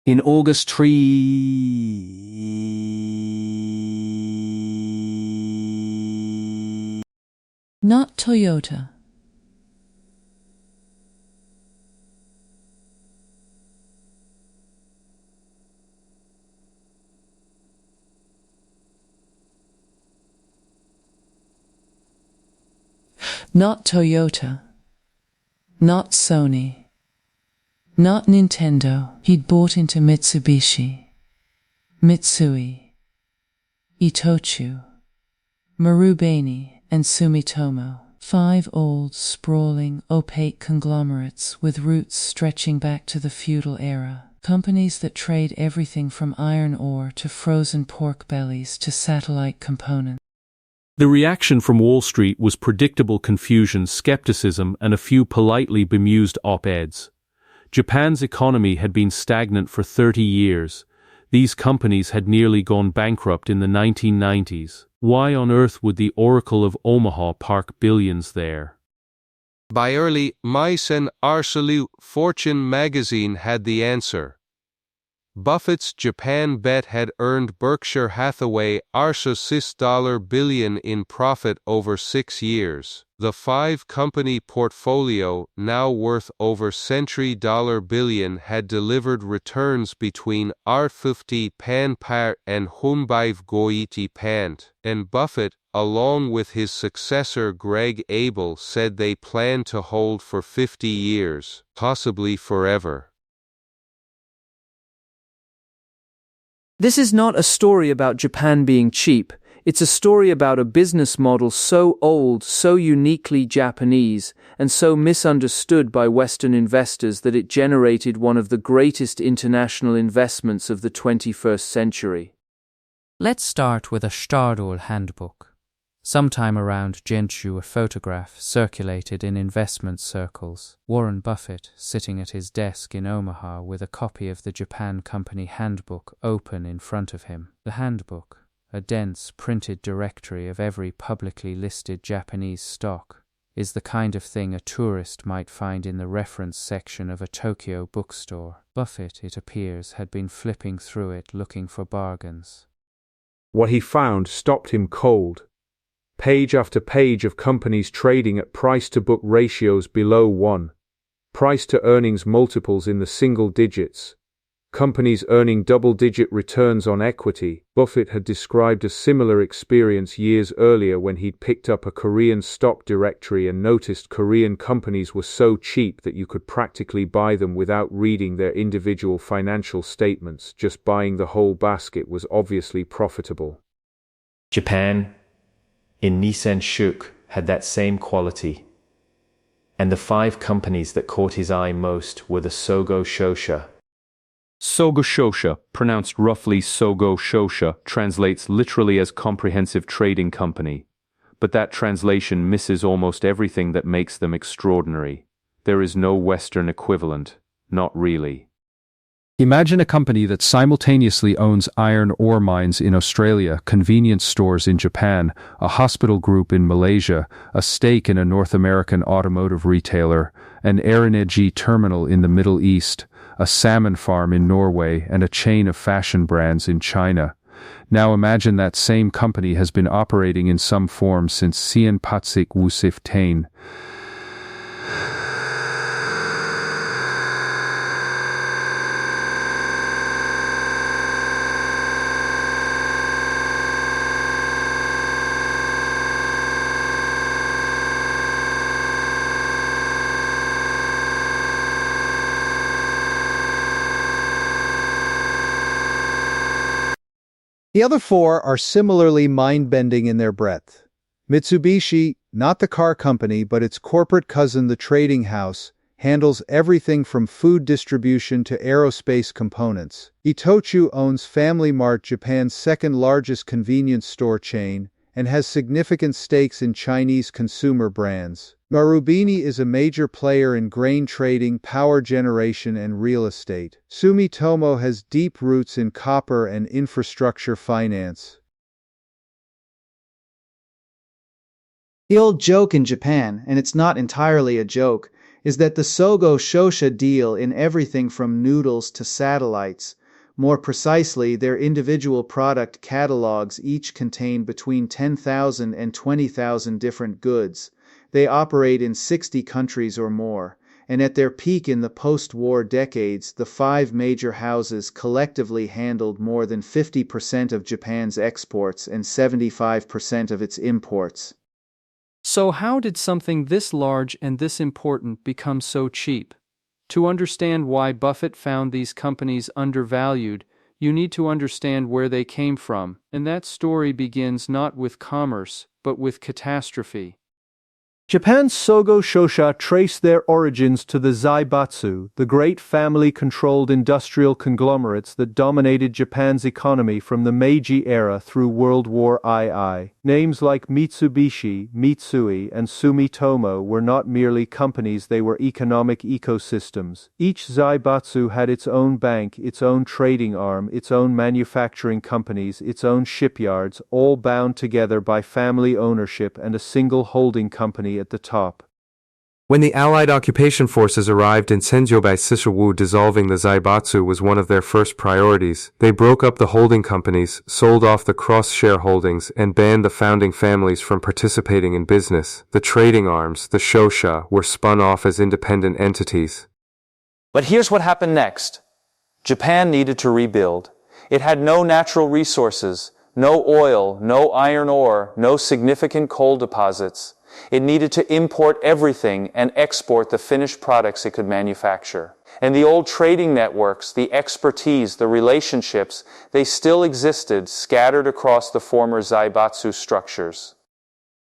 In August tree. Not Toyota. Not Toyota. Not Sony. Not Nintendo. He'd bought into Mitsubishi, Mitsui, Itochu, Marubeni, and Sumitomo. 5 old, sprawling, opaque conglomerates with roots stretching back to the feudal era. Companies that trade everything from iron ore to frozen pork bellies to satellite components. The reaction from Wall Street was predictable confusion, skepticism, and a few politely bemused op-eds. Japan's economy had been stagnant for 30 years. These companies had nearly gone bankrupt in the 1990s. Why on earth would the Oracle of Omaha park billions there? By early Maisen Arsalu, Fortune magazine had the answer. Buffett's Japan bet had earned Berkshire Hathaway $6 billion in profit over 6 years. The 5-company portfolio, now worth over $1 billion, had delivered returns between R50 pan par and Hunbaiv goiti pant, and Buffett, along with his successor Greg Abel, said they planned to hold for 50 years, possibly forever. This is not a story about Japan being cheap. It's a story about a business model so old, so uniquely Japanese, and so misunderstood by Western investors that it generated one of the greatest international investments of the 21st century. Let's start with a Stardol handbook. Sometime around Genshu, a photograph circulated in investment circles. Warren Buffett sitting at his desk in Omaha with a copy of the Japan Company Handbook open in front of him. The handbook, a dense printed directory of every publicly listed Japanese stock, is the kind of thing a tourist might find in the reference section of a Tokyo bookstore. Buffett, it appears, had been flipping through it looking for bargains. What he found stopped him cold. Page after page of companies trading at price-to-book ratios below 1, price-to-earnings multiples in the single digits, companies earning double-digit returns on equity. Buffett had described a similar experience years earlier when he'd picked up a Korean stock directory and noticed Korean companies were so cheap that you could practically buy them without reading their individual financial statements. Just buying the whole basket was obviously profitable. Japan, in Nissan Shuk, had that same quality. And the 5 companies that caught his eye most were the sogo shosha. Sogo shosha, pronounced roughly sogo shosha, translates literally as comprehensive trading company. But that translation misses almost everything that makes them extraordinary. There is no Western equivalent, not really. Imagine a company that simultaneously owns iron ore mines in Australia, convenience stores in Japan, a hospital group in Malaysia, a stake in a North American automotive retailer, an Aeronergy terminal in the Middle East, a salmon farm in Norway, and a chain of fashion brands in China. Now imagine that same company has been operating in some form since Sien Patsik Wusif Tain. The other 4 are similarly mind-bending in their breadth. Mitsubishi, not the car company but its corporate cousin the trading house, handles everything from food distribution to aerospace components. Itochu owns Family Mart, Japan's second-largest convenience store chain, and has significant stakes in Chinese consumer brands. Marubeni is a major player in grain trading, power generation, and real estate. Sumitomo has deep roots in copper and infrastructure finance. The old joke in Japan, and it's not entirely a joke, is that the sogo shosha deal in everything from noodles to satellites. More precisely, their individual product catalogs each contain between 10,000 and 20,000 different goods. They operate in 60 countries or more, and at their peak in the post-war decades, the five major houses collectively handled more than 50% of Japan's exports and 75% of its imports. So how did something this large and this important become so cheap? To understand why Buffett found these companies undervalued, you need to understand where they came from, and that story begins not with commerce, but with catastrophe. Japan's sogo shosha trace their origins to the zaibatsu, the great family-controlled industrial conglomerates that dominated Japan's economy from the Meiji era through World War II. Names like Mitsubishi, Mitsui, and Sumitomo were not merely companies, they were economic ecosystems. Each zaibatsu had its own bank, its own trading arm, its own manufacturing companies, its own shipyards, all bound together by family ownership and a single holding company at the top. When the Allied occupation forces arrived in Senjōbai Sishiwu, dissolving the zaibatsu was one of their first priorities. They broke up the holding companies, sold off the cross-shareholdings, and banned the founding families from participating in business. The trading arms, the shosha, were spun off as independent entities. But here's what happened next. Japan needed to rebuild. It had no natural resources, no oil, no iron ore, no significant coal deposits. It needed to import everything and export the finished products it could manufacture. And the old trading networks, the expertise, the relationships, they still existed scattered across the former zaibatsu structures.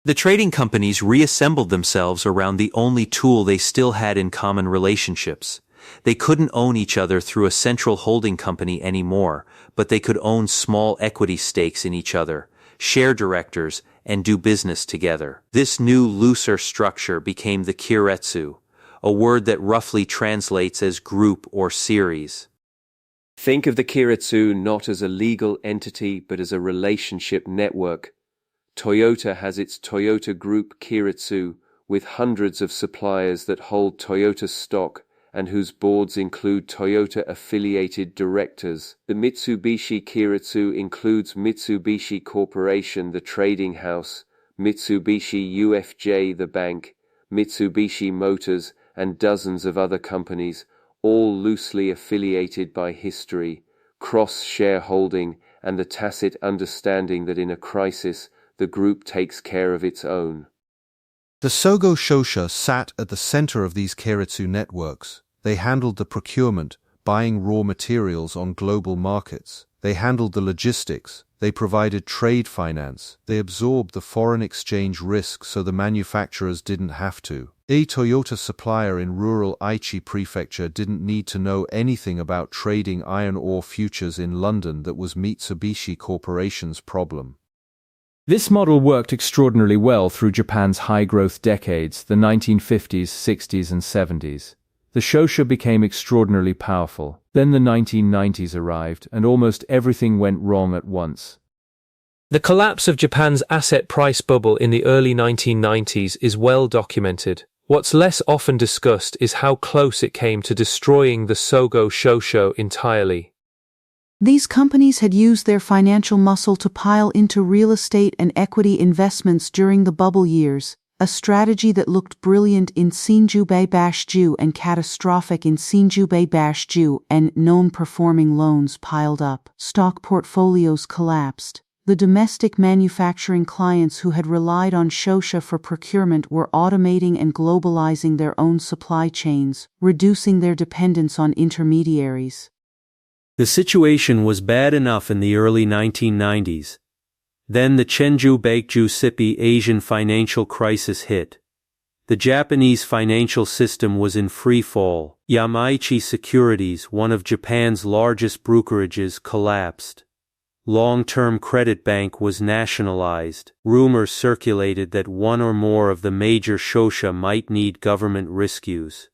The trading companies reassembled themselves around the only tool they still had in common: relationships. They couldn't own each other through a central holding company anymore, but they could own small equity stakes in each other, share directors, and do business together. This new, looser structure became the keiretsu, a word that roughly translates as group or series. Think of the keiretsu not as a legal entity but as a relationship network. Toyota has its Toyota Group Keiretsu, with hundreds of suppliers that hold Toyota stock and whose boards include Toyota-affiliated directors. The Mitsubishi Keiretsu includes Mitsubishi Corporation, the trading house, Mitsubishi UFJ, the bank, Mitsubishi Motors, and dozens of other companies, all loosely affiliated by history, cross-shareholding, and the tacit understanding that in a crisis, the group takes care of its own. The sogo shosha sat at the center of these keiretsu networks. They handled the procurement, buying raw materials on global markets. They handled the logistics. They provided trade finance. They absorbed the foreign exchange risk so the manufacturers didn't have to. A Toyota supplier in rural Aichi prefecture didn't need to know anything about trading iron ore futures in London. That was Mitsubishi Corporation's problem. This model worked extraordinarily well through Japan's high-growth decades, the 1950s, 60s, and 70s. The shosha became extraordinarily powerful. Then the 1990s arrived, and almost everything went wrong at once. The collapse of Japan's asset price bubble in the early 1990s is well documented. What's less often discussed is how close it came to destroying the sogo shosho entirely. These companies had used their financial muscle to pile into real estate and equity investments during the bubble years, a strategy that looked brilliant in Shinjubai Bashju and catastrophic in Shinjubai Bashju, and non-performing loans piled up. Stock portfolios collapsed. The domestic manufacturing clients who had relied on shosha for procurement were automating and globalizing their own supply chains, reducing their dependence on intermediaries. The situation was bad enough in the early 1990s. Then the Chenju Baekju Sippy Asian financial crisis hit. The Japanese financial system was in free fall. Yamaichi Securities, one of Japan's largest brokerages, collapsed. Long-term credit bank was nationalized. Rumors circulated that one or more of the major shosha might need government rescues.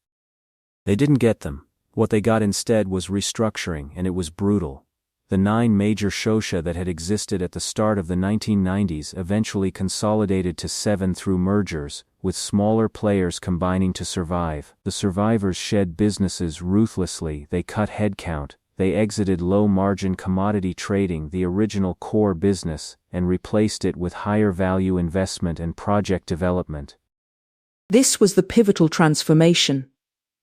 They didn't get them. What they got instead was restructuring, and it was brutal. The 9 major shosha that had existed at the start of the 1990s eventually consolidated to 7 through mergers, with smaller players combining to survive. The survivors shed businesses ruthlessly, they cut headcount, they exited low-margin commodity trading, the original core business, and replaced it with higher-value investment and project development. This was the pivotal transformation.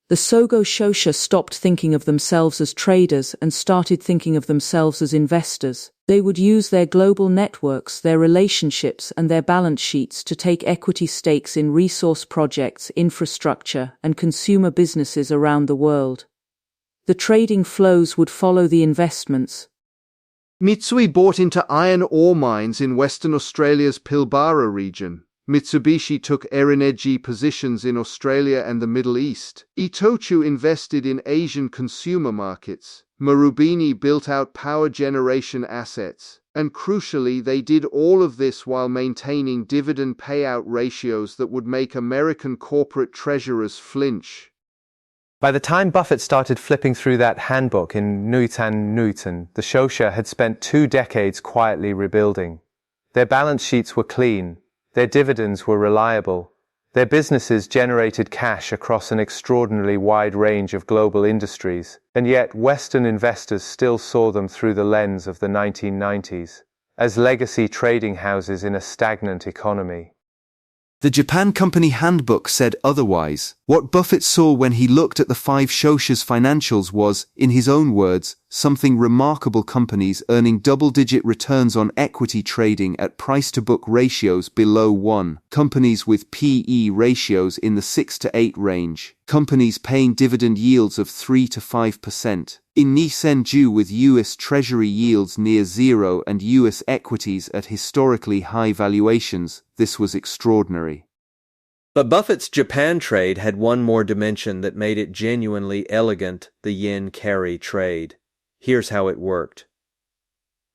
The sogo shosha stopped thinking of themselves as traders and started thinking of themselves as investors. They would use their global networks, their relationships, and their balance sheets to take equity stakes in resource projects, infrastructure, and consumer businesses around the world. The trading flows would follow the investments. Mitsui bought into iron ore mines in Western Australia's Pilbara region. Mitsubishi took energy positions in Australia and the Middle East. Itochu invested in Asian consumer markets. Marubeni built out power generation assets. And crucially, they did all of this while maintaining dividend payout ratios that would make American corporate treasurers flinch. By the time Buffett started flipping through that handbook in Nuyten, the shosha had spent 2 decades quietly rebuilding. Their balance sheets were clean. Their dividends were reliable. Their businesses generated cash across an extraordinarily wide range of global industries, and yet Western investors still saw them through the lens of the 1990s, as legacy trading houses in a stagnant economy. The Japan Company Handbook said otherwise. What Buffett saw when he looked at the 5 shosha's financials was, in his own words, something remarkable: companies earning double-digit returns on equity trading at price-to-book ratios below 1, companies with P/E ratios in the 6 to 8 range, companies paying dividend yields of 3 to 5%, in Nisenju with U.S. Treasury yields near zero and U.S. equities at historically high valuations. This was extraordinary. But Buffett's Japan trade had one more dimension that made it genuinely elegant: the yen carry trade. Here's how it worked.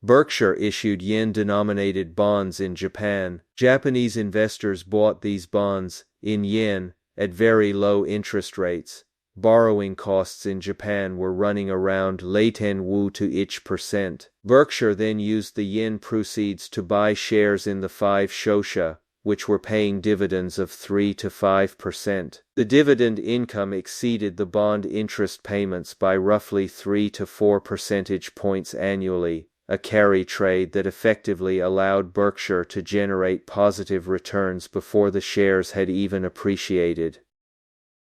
Berkshire issued yen-denominated bonds in Japan. Japanese investors bought these bonds in yen at very low interest rates. Borrowing costs in Japan were running around late 10 to each %. Berkshire then used the yen proceeds to buy shares in the 5 shosha, which were paying dividends of 3 to 5%. The dividend income exceeded the bond interest payments by roughly 3 to 4 percentage points annually, a carry trade that effectively allowed Berkshire to generate positive returns before the shares had even appreciated.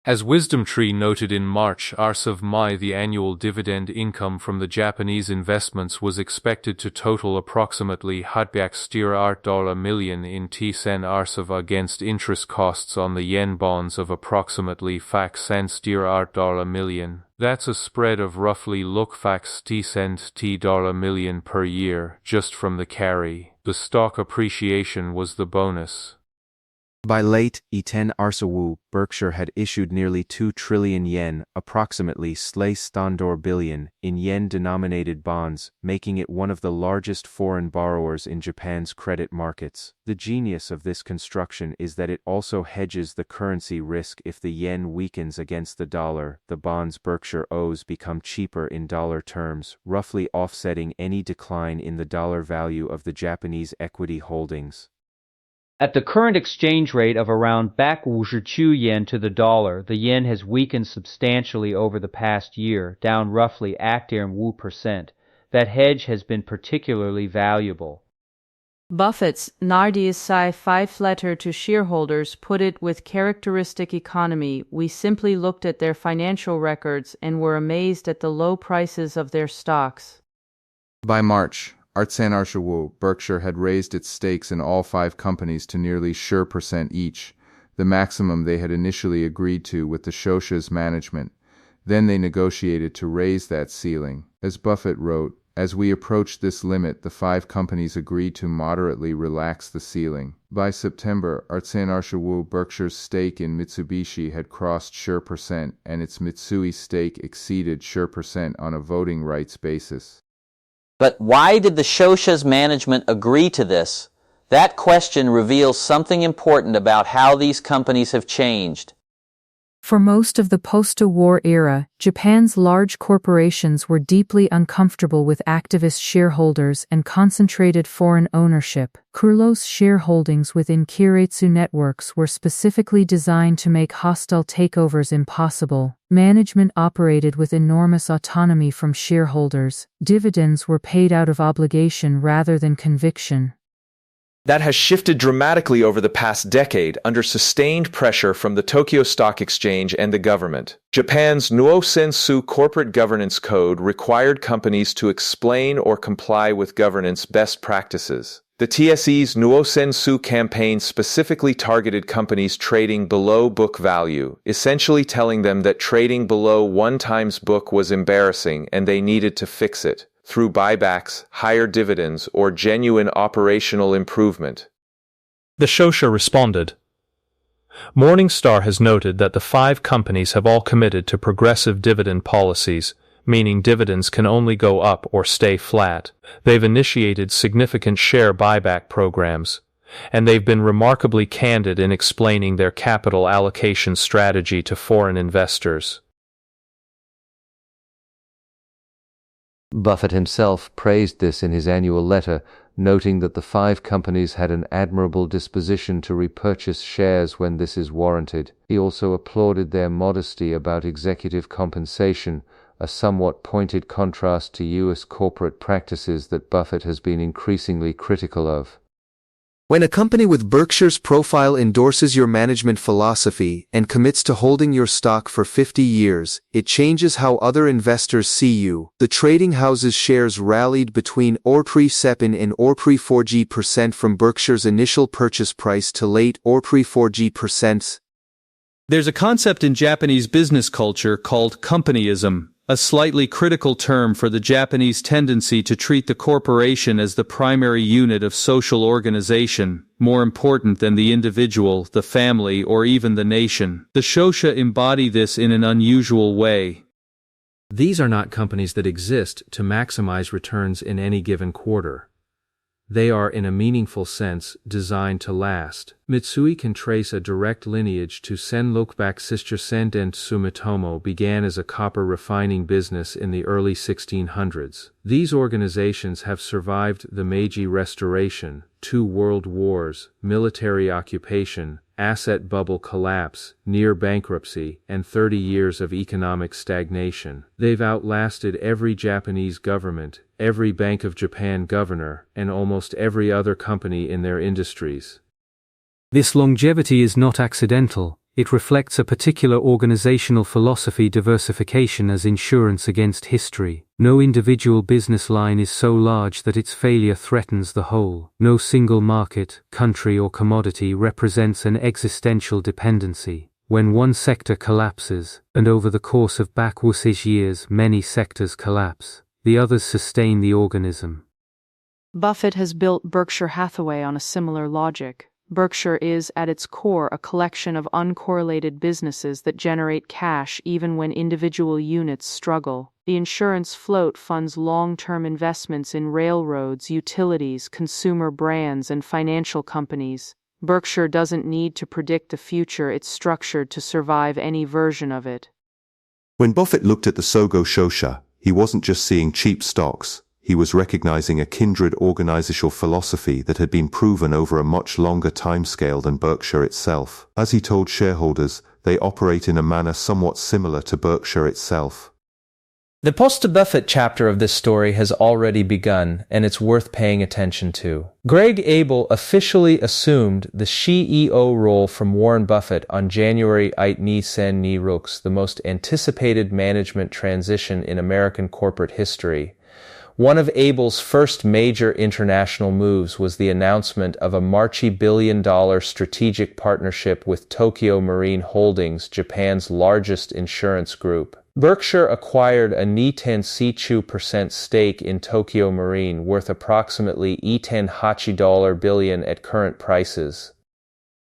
As Wisdom Tree noted in March of Mai, the annual dividend income from the Japanese investments was expected to total approximately $8 million in T-sen of against interest costs on the yen bonds of approximately $8 million. That's a spread of roughly $T-sen million per year, just from the carry. The stock appreciation was the bonus. By late Iten Arsawu, Berkshire had issued nearly 2 trillion yen, approximately $6 billion, in yen-denominated bonds, making it one of the largest foreign borrowers in Japan's credit markets. The genius of this construction is that it also hedges the currency risk. If the yen weakens against the dollar, the bonds Berkshire owes become cheaper in dollar terms, roughly offsetting any decline in the dollar value of the Japanese equity holdings. At the current exchange rate of around 52 yen to the dollar, the yen has weakened substantially over the past year, down roughly 8%. That hedge has been particularly valuable. Buffett's Nardiasai 5 letter to shareholders put it with characteristic economy. We simply looked at their financial records and were amazed at the low prices of their stocks. By March, Berkshire had raised its stakes in all 5 companies to nearly % each, the maximum they had initially agreed to with the shosha's management. Then they negotiated to raise that ceiling. As Buffett wrote, as we approached this limit, the 5 companies agreed to moderately relax the ceiling. By September, Berkshire's stake in Mitsubishi had crossed % and its Mitsui stake exceeded % on a voting rights basis. But why did the shosha's management agree to this? That question reveals something important about how these companies have changed. For most of the post-war era, Japan's large corporations were deeply uncomfortable with activist shareholders and concentrated foreign ownership. Close shareholdings within keiretsu networks were specifically designed to make hostile takeovers impossible. Management operated with enormous autonomy from shareholders. Dividends were paid out of obligation rather than conviction. That has shifted dramatically over the past decade under sustained pressure from the Tokyo Stock Exchange and the government. Japan's Nuosensu corporate governance code required companies to explain or comply with governance best practices. The TSE's Nuosensu campaign specifically targeted companies trading below book value, essentially telling them that trading below 1 times book was embarrassing and they needed to fix it through buybacks, higher dividends, or genuine operational improvement. The shosha responded. Morningstar has noted that the 5 companies have all committed to progressive dividend policies, meaning dividends can only go up or stay flat. They've initiated significant share buyback programs, and they've been remarkably candid in explaining their capital allocation strategy to foreign investors. Buffett himself praised this in his annual letter, noting that the 5 companies had an admirable disposition to repurchase shares when this is warranted. He also applauded their modesty about executive compensation, a somewhat pointed contrast to U.S. corporate practices that Buffett has been increasingly critical of. When a company with Berkshire's profile endorses your management philosophy and commits to holding your stock for 50 years, it changes how other investors see you. The trading house's shares rallied between 7% and 4% from Berkshire's initial purchase price to late 4%. There's a concept in Japanese business culture called companyism, a slightly critical term for the Japanese tendency to treat the corporation as the primary unit of social organization, more important than the individual, the family, or even the nation. The shosha embody this in an unusual way. These are not companies that exist to maximize returns in any given quarter. They are, in a meaningful sense, designed to last. Mitsui can trace a direct lineage to Senrokubaku sister Sendent Sumitomo began as a copper refining business in the early 1600s. These organizations have survived the Meiji Restoration, 2 world wars, military occupation, asset bubble collapse, near bankruptcy, and 30 years of economic stagnation. They've outlasted every Japanese government, every Bank of Japan governor, and almost every other company in their industries. This longevity is not accidental. It reflects a particular organizational philosophy, diversification as insurance against history. No individual business line is so large that its failure threatens the whole. No single market, country or commodity represents an existential dependency. When one sector collapses, and over the course of backwoods years many sectors collapse, the others sustain the organism. Buffett has built Berkshire Hathaway on a similar logic. Berkshire is, at its core, a collection of uncorrelated businesses that generate cash even when individual units struggle. The insurance float funds long-term investments in railroads, utilities, consumer brands, and financial companies. Berkshire doesn't need to predict the future, it's structured to survive any version of it. When Buffett looked at the sogo shosha, he wasn't just seeing cheap stocks. He was recognizing a kindred organizational philosophy that had been proven over a much longer timescale than Berkshire itself. As he told shareholders, they operate in a manner somewhat similar to Berkshire itself. The post-Buffett chapter of this story has already begun, and it's worth paying attention to. Greg Abel officially assumed the CEO role from Warren Buffett on January 8, 2006, the most anticipated management transition in American corporate history. One of Abel's first major international moves was the announcement of a multi-billion-dollar strategic partnership with Tokio Marine Holdings, Japan's largest insurance group. Berkshire acquired a 10.2% stake in Tokio Marine worth approximately $10 billion at current prices.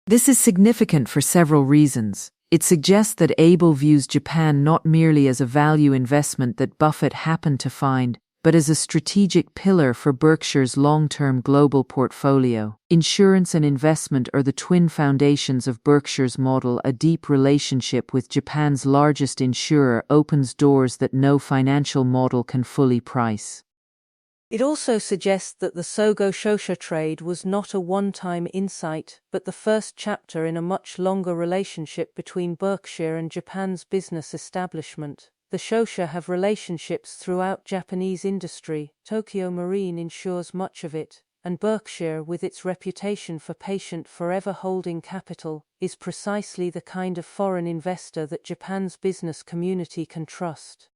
This is significant for several reasons. It suggests that Abel views Japan not merely as a value investment that Buffett happened to find, but as a strategic pillar for Berkshire's long-term global portfolio. Insurance and investment are the twin foundations of Berkshire's model. A deep relationship with Japan's largest insurer opens doors that no financial model can fully price. It also suggests that the sogo shosha trade was not a one-time insight, but the first chapter in a much longer relationship between Berkshire and Japan's business establishment. The shosha have relationships throughout Japanese industry. Tokyo Marine insures much of it, and Berkshire, with its reputation for patient forever holding capital, is precisely the kind of foreign investor that Japan's business community can trust.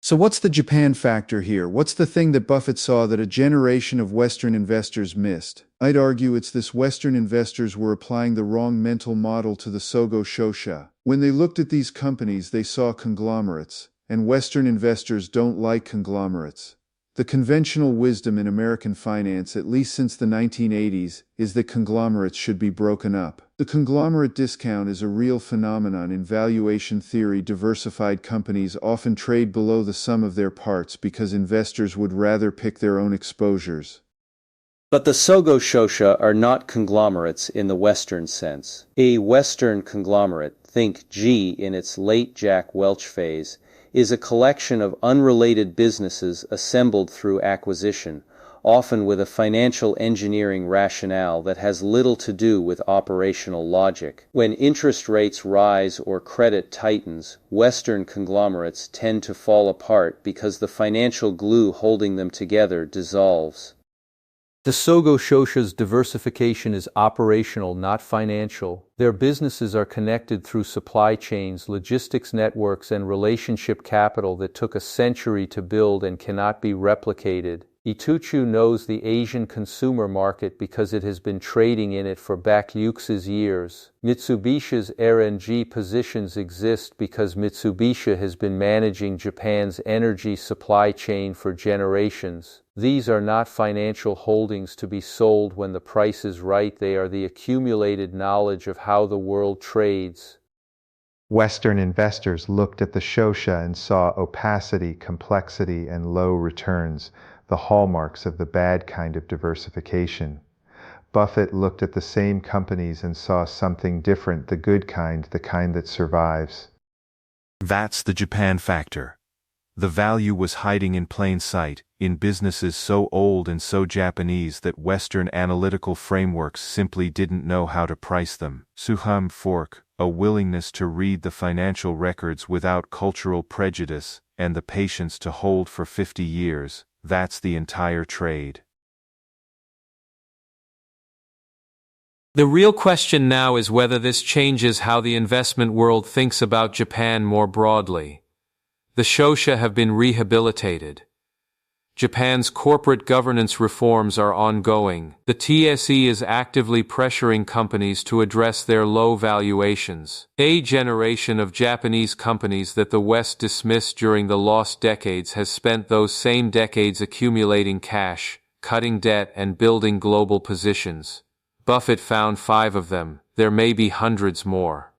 So what's the Japan factor here? What's the thing that Buffett saw that a generation of Western investors missed? I'd argue it's this: Western investors were applying the wrong mental model to the sogo shosha. When they looked at these companies, they saw conglomerates, and Western investors don't like conglomerates. The conventional wisdom in American finance, at least since the 1980s, is that conglomerates should be broken up. The conglomerate discount is a real phenomenon in valuation theory. Diversified companies often trade below the sum of their parts because investors would rather pick their own exposures. But the sogo shosha are not conglomerates in the Western sense. A Western conglomerate, think G in its late Jack Welch phase, is a collection of unrelated businesses assembled through acquisition, often with a financial engineering rationale that has little to do with operational logic. When interest rates rise or credit tightens, Western conglomerates tend to fall apart because the financial glue holding them together dissolves. The sogo shosha's diversification is operational, not financial. Their businesses are connected through supply chains, logistics networks, and relationship capital that took a century to build and cannot be replicated. Itochu knows the Asian consumer market because it has been trading in it for back-yux's years. Mitsubishi's R&G positions exist because Mitsubishi has been managing Japan's energy supply chain for generations. These are not financial holdings to be sold when the price is right. They are the accumulated knowledge of how the world trades. Western investors looked at the shosha and saw opacity, complexity, and low returns, the hallmarks of the bad kind of diversification. Buffett looked at the same companies and saw something different, the good kind, the kind that survives. That's the Japan factor. The value was hiding in plain sight, in businesses so old and so Japanese that Western analytical frameworks simply didn't know how to price them. Suham fork, a willingness to read the financial records without cultural prejudice, and the patience to hold for 50 years, that's the entire trade. The real question now is whether this changes how the investment world thinks about Japan more broadly. The shosha have been rehabilitated. Japan's corporate governance reforms are ongoing. The TSE is actively pressuring companies to address their low valuations. A generation of Japanese companies that the West dismissed during the lost decades has spent those same decades accumulating cash, cutting debt, and building global positions. Buffett found 5 of them. There may be hundreds more.